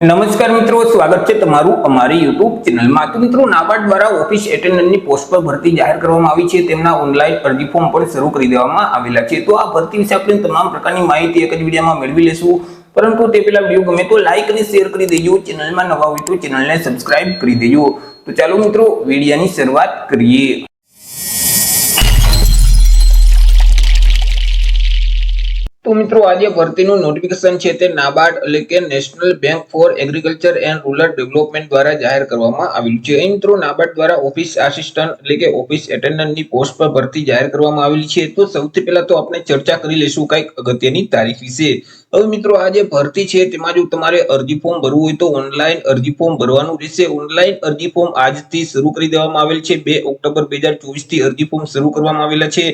નમસ્કાર મિત્રો, સ્વાગત છે તમારું અમારી YouTube ચેનલમાં। તો મિત્રો, નાબાર્ડ દ્વારા ઓફિસ એટેન્ડન્ટની પોસ્ટ પર ભરતી જાહેર કરવામાં આવી છે। તેમના ઓનલાઈન અરજી ફોર્મ પણ શરૂ કરી દેવામાં આવેલા છે। તો આ ભરતી વિશે આપણે તમામ પ્રકારની માહિતી એક જ વિડીયોમાં મેળવી લેશું। પરંતુ તે પહેલા વિડીયો ગમે તો લાઈક અને શેર કરી દેજો। ચેનલમાં નવા હોય તો ચેનલને સબસ્ક્રાઇબ કરી દેજો। તો ચાલો મિત્રો, વિડીયોની શરૂઆત કરીએ। તો મિત્રો, આજે ભરતીનું નોટિફિકેશન છે તે નાબાર્ડ એટલે કે national bank four agriculture and rural development દ્વારા જાહેર કરવામાં આવેલું છે। અહીં મિત્રો, નાબાર્ડ દ્વારા ઓફિસ આસિસ્ટન્ટ એટલે કે ઓફિસ એટેન્ડન્ટની પોસ્ટ પર ભરતી જાહેર કરવામાં આવેલી છે। તો સૌથી પહેલા તો આપણે ચર્ચા કરી લઈશું કંઈક અગત્યની તારીખ વિશે। હવે મિત્રો, આ જે ભરતી છે તેમાં જો તમારે અરજી ફોર્મ ભરવું હોય તો ઓનલાઈન અરજી ફોર્મ ભરવાનું રહેશે। ઓનલાઈન અરજી ફોર્મ આજથી શરૂ કરી દેવામાં આવેલ છે। 2 ઓક્ટોબર 2024 થી અરજી ફોર્મ શરૂ કરવામાં આવેલા છે।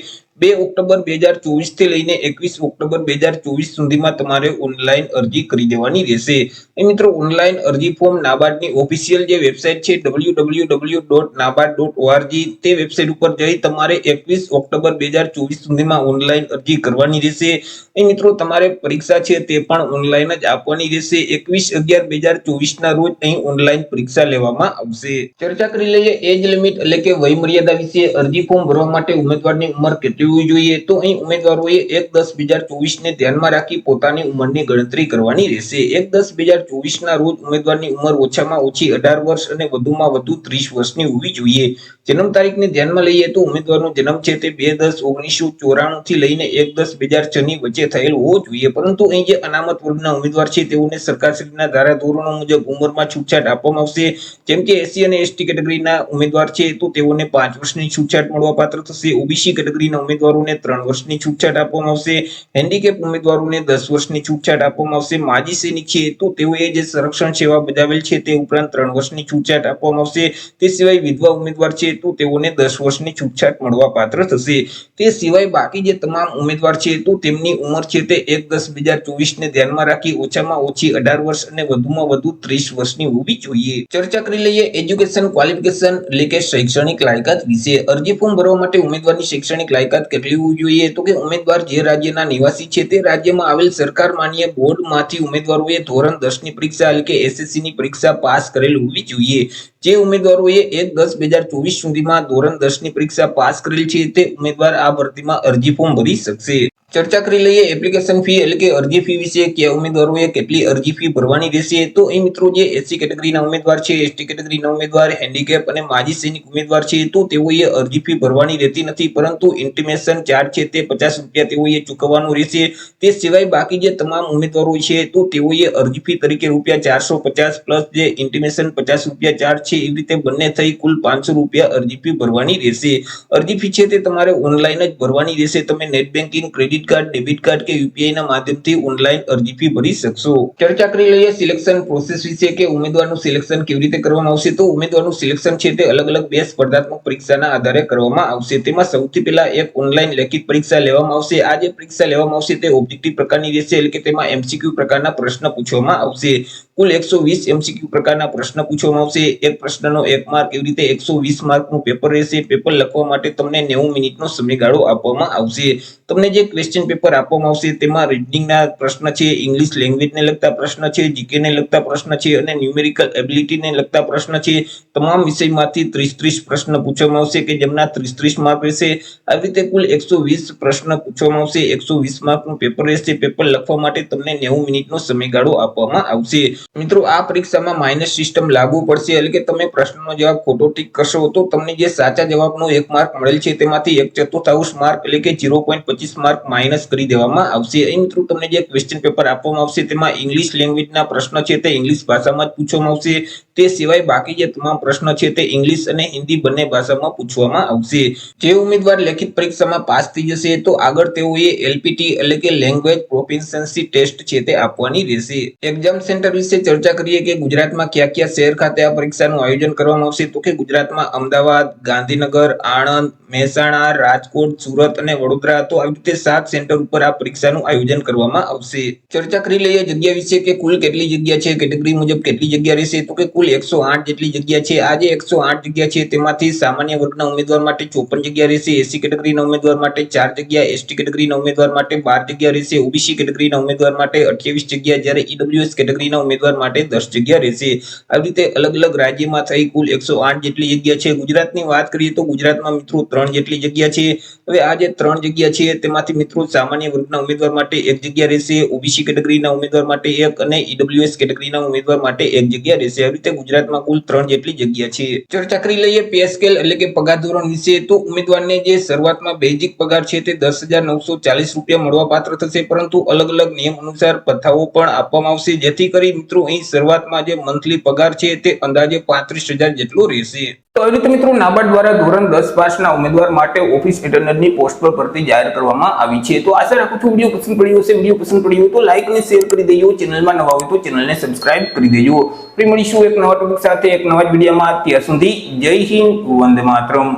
2 ઓક્ટોબર 2024 થી લઈને 21 ઓક્ટોબર 2024 સુધીમાં તમારે ઓનલાઈન અરજી કરી દેવાની રહેશે। એ મિત્રો, ઓનલાઈન અરજી ફોર્મ નાબાર્ડની ઓફિશિયલ જે વેબસાઇટ છે www.nabard.org તે વેબસાઇટ ઉપર જઈ તમારે 21 ઓક્ટોબર 2024 સુધીમાં ઓનલાઈન અરજી કરવાની રહેશે। એ મિત્રો, તમારે પરીક્ષા છે તે પણ ઓનલાઈન જ આપવાની રહેશે। 21/11/2024 ના રોજ અહીં ઓનલાઈન પરીક્ષા લેવામાં આવશે। ચર્ચા કરી લઈએ એજ લિમિટ એટલે કે વય મર્યાદા વિશે। અરજી ફોર્મ ભરવા માટે ઉમેદવારની ઉંમર કેટલી હોવી જોઈએ? તો અહીં ઉમેદવારોએ 1/10/2024 ને ધ્યાનમાં રાખી પોતાની ઉંમરની ગણતરી કરવાની રહેશે। 1/10/2024 ના રોજ ઉમેદવારની ઉંમર ઓછામાં ઓછી 18 વર્ષ અને વધુમાં વધુ 30 વર્ષની હોવી જોઈએ। જન્મ તારીખને ધ્યાનમાં લઈએ તો ઉમેદવારનો જન્મ છે તે 2/10/1994 થી લઈને 1/10/2006 ની વચ્ચે થયેલ હોવો જોઈએ। પરંતુ અહીં જે અનામત વર્ગના ઉમેદવાર છે તેઓને સરકારશ્રીના ધારાધોરણો મુજબ ઉંમરમાં છૂટછાટ આપવામાં આવશે। જેમ કે SC અને ST કેટેગરીના ઉમેદવાર છે તો તેઓને 5 વર્ષની છૂટછાટ મળવાપાત્ર થશે। OBC કેટેગરીના ઉમેદવારોને 3 વર્ષની છૂટછાટ આપવામાં આવશે। હેન્ડીકેપ ઉમેદવારોને 10 વર્ષની છૂટછાટ આપવામાં આવશે। માજી સૈનિક છે તો તેઓએ જે સંરક્ષણ સેવા બજાવેલ છે તે ઉપરાંત 3 વર્ષની છૂટછાટ આપવામાં આવશે। તે સિવાય વિધવા ઉમેદવાર છે તો તેઓને 10 વર્ષની છૂટછાટ મળવાપાત્ર થશે। તે સિવાય બાકી જે તમામ ઉમેદવાર છે તો તેમની ઉંમર છે તે 1/10/2024 ને ધ્યાનમાં રાખી ઓછામાં ઓછી 18 વર્ષ અને વધુમાં વધુ 30 વર્ષની હોવી જોઈએ। ચર્ચા કરી લઈએ એજ્યુકેશન ક્વોલિફિકેશન એટલે કે શૈક્ષણિક લાયકાત વિશે। અરજી ફોર્મ ભરવા માટે ઉમેદવારની શૈક્ષણિક લાયકાત કેટલી હોવી જોઈએ? તો કે ઉમેદવાર જે રાજ્યના નિવાસી છે તે રાજ્યમાં આવેલ સરકાર માન્ય બોર્ડમાંથી ઉમેદવારોએ ધોરણ 10 ની પરીક્ષા એટલે કે SSC ની પરીક્ષા પાસ કરેલ હોવી જોઈએ। જે ઉમેદવારોએ 1/10/2024 સુધીમાં ધોરણ 10 ની પરીક્ષા પાસ કરેલ છે તે ઉમેદવાર આ ભરતીમાં અરજી ફોર્મ ભરી શકશે। ચર્ચા કરી લઈએ એપ્લિકેશન ફી એટલે કે અરજી ફી વિશે કે ઉમેદવારોએ કેટલી અરજી ફી ભરવાની રહેશે। તો અહીં મિત્રો, જે SC કેટેગરીના ઉમેદવાર છે, ST કેટેગરીના ઉમેદવાર, હેન્ડીકેપ અને માજી સૈનિક ઉમેદવાર છે તો તેઓએ અરજી ફી ભરવાની રહેતી નથી, પરંતુ ઇન્ટિમેશન ચાર્જ છે તે 50 રૂપિયા તેઓએ ચૂકવવાનું રહેશે। તે સિવાય બાકી જે તમામ ઉમેદવારો છે તો તેઓએ અરજી ફી તરીકે રૂપિયા 450 પ્લસ જે ઇન્ટિમેશન 50 રૂપિયા ચાર્જ છે એવી રીતે બંને થઈ કુલ 500 રૂપિયા અરજી ફી ભરવાની રહેશે। અરજી ફી છે તે તમારે ઓનલાઈન જ ભરવાની રહેશે। તમે net banking, credit card, debit card કે UPI ના માધ્યમથી ઓનલાઈન અરજી ફી ભરી શકશો। ચર્ચા કરી લઈએ સિલેક્શન પ્રોસેસ વિશે કે ઉમેદવારનું સિલેક્શન કેવી રીતે કરવામાં આવશે। તો ઉમેદવારનું સિલેક્શન છે તે અલગ અલગ 2 સ્પર્ધાત્મક પરીક્ષાના આધારે કરવામાં આવશે। તેમાં સૌથી પહેલા એક ઓનલાઈન લેખિત પરીક્ષા લેવામાં આવશે। આ જે પરીક્ષા લેવામાં આવશે તે ઓબ્જેક્ટિવ પ્રકારની રહેશે એટલે કે તેમાં MCQ પ્રકારના પ્રશ્ન પૂછવામાં આવશે। કુલ 120 MCQ પ્રકારના પ્રશ્ન પૂછવામાં આવશે। એક પ્રશ્નનો 1 માર્ક એવી રીતે 120 માર્કનું પેપર રહેશે। પેપર લખવા માટે તમને 90 મિનિટનો સમયગાળો આપવામાં આવશે। તમને જે ક્વેશ્ચન પેપર આપવામાં આવશે તેમાં રીડિંગના પ્રશ્ન છે, ઇંગ્લિશ લેંગ્વેજને લગતા પ્રશ્ન છે, GK ને લગતા પ્રશ્ન છે અને ન્યુમેરિકલ એબિલિટીને લગતા પ્રશ્ન છે। તમામ વિષયમાંથી 30 પ્રશ્ન પૂછવામાં આવશે કે જેમના 30 માર્ક રહેશે। આવી રીતે કુલ 120 પ્રશ્ન પૂછવામાં આવશે। 120 માર્કનું પેપર રહેશે। પેપર લખવા માટે તમને 90 મિનિટનો સમયગાળો આપવામાં આવશે। મિત્રો, આ પરીક્ષામાં માઇનસ સિસ્ટમ લાગુ પડશે એટલે કે તમે પ્રશ્નનો જવાબ ખોટો ટીક કરશો તો તમને જે સાચા જવાબનો 1 માર્ક મળેલ છે તેમાંથી 1/4 માર્ક એટલે કે 0.25 માર્ક માઇનસ કરી દેવામાં આવશે। અહીં મિત્રો, તમને જે ક્વેશ્ચન પેપર આપવામાં આવશે તેમાં ઇંગ્લિશ લેંગ્વેજના પ્રશ્ન છે તે ઇંગ્લિશ ભાષામાં જ પૂછવામાં આવશે। તે સિવાય બાકી જે તમામ પ્રશ્ન છે તે ઇંગ્લિશ અને હિન્દી બંને ભાષામાં પૂછવામાં આવશે। જે ઉમેદવાર લેખિત પરીક્ષામાં પાસ થઈ જશે તો આગળ તેઓએ LPT એટલે કે લેંગ્વેજ પ્રોફિશિયન્સી ટેસ્ટ છે તે આપવાની રહેશે। એક્ઝામ સેન્ટર વિશે ચર્ચા કરીએ કે ગુજરાતમાં કયા કયા શહેર ખાતે આ પરીક્ષાનું આયોજન કરવામાં આવશે। તો કે ગુજરાતમાં અમદાવાદ, ગાંધીનગર, આણંદ, મહેસાણા, રાજકોટ, સુરત અને વડોદરા તો આવી રીતે 7 સેન્ટર ઉપર આ પરીક્ષાનું આયોજન કરવામાં આવશે। ચર્ચા કરી લઈએ જગ્યા વિશે કે કુલ કેટલી જગ્યા છે, કેટેગરી મુજબ કેટલી જગ્યા રહેશે। તો કે કુલ 108 જેટલી જગ્યા છે। આ જે 108 જગ્યા છે તેમાંથી સામાન્ય વર્ગના ઉમેદવાર માટે 54 જગ્યા રહેશે। SC કેટેગરીના ઉમેદવાર માટે 4 જગ્યા, ST કેટેગરીના ઉમેદવાર માટે 12 જગ્યા રહેશે। OBC કેટેગરીના ઉમેદવાર માટે 28 જગ્યા, જ્યારે EWS કેટેગરીના ઉમેદવાર ઉમેદવાર માટે 10 જગ્યા રહેશે। આવી રીતે અલગ અલગ રાજ્યમાં થઈ કુલ 108 જેટલી જગ્યા છે। ગુજરાતની વાત કરીએ તો ગુજરાતમાં મિત્રો 3 જેટલી જગ્યા છે। હવે આ જે 3 જગ્યા છે તેમાંથી મિત્રો સામાન્ય વર્ગના ઉમેદવાર માટે 1 જગ્યા રહેશે, ઓબીસી કેટેગરીના ઉમેદવાર માટે 1 અને ઈડબ્લ્યુએસ કેટેગરીના ઉમેદવાર માટે 1 જગ્યા રહેશે। આવી રીતે ગુજરાતમાં કુલ 3 જેટલી જગ્યા છે। ચર્ચા કરી લઈએ પે સ્કેલ એટલે કે પગાર ધોરણ વિશે। તો ઉમેદવારને જે શરૂઆતમાં બેઝિક પગાર છે તે 10,940 રૂપિયા મળવાપાત્ર થશે, પરંતુ અલગ અલગ નિયમ અનુસાર ભથ્થાઓ પણ આપવામાં આવશે, જેથી કરી મિત્રો અહીં શરૂઆતમાં જે મંથલી પગાર છે તે અંદાજે 35,000 જેટલો રહેશે। તો આવી રીતે મિત્રો નાબાર્ડ દ્વારા ધોરણ 10 પાસના ઉમેદવાર માટે ઓફિસ એટેન્ડન્ટની પોસ્ટ પર ભરતી જાહેર કરવામાં આવી છે। તો આશા રાખું છું વિડીયો પસંદ પડ્યો હશે। વિડીયો પસંદ પડ્યો હોય તો લાઈક અને શેર કરી દેજો, ચેનલમાં નવા હોય તો ચેનલને સબસ્ક્રાઇબ કરી દેજો। ફરી મળીશું એક નવા ટોપિક સાથે એક નવા જ વિડીયોમાં। ત્યાં સુધી જય હિન્દ, વંદે માતરમ।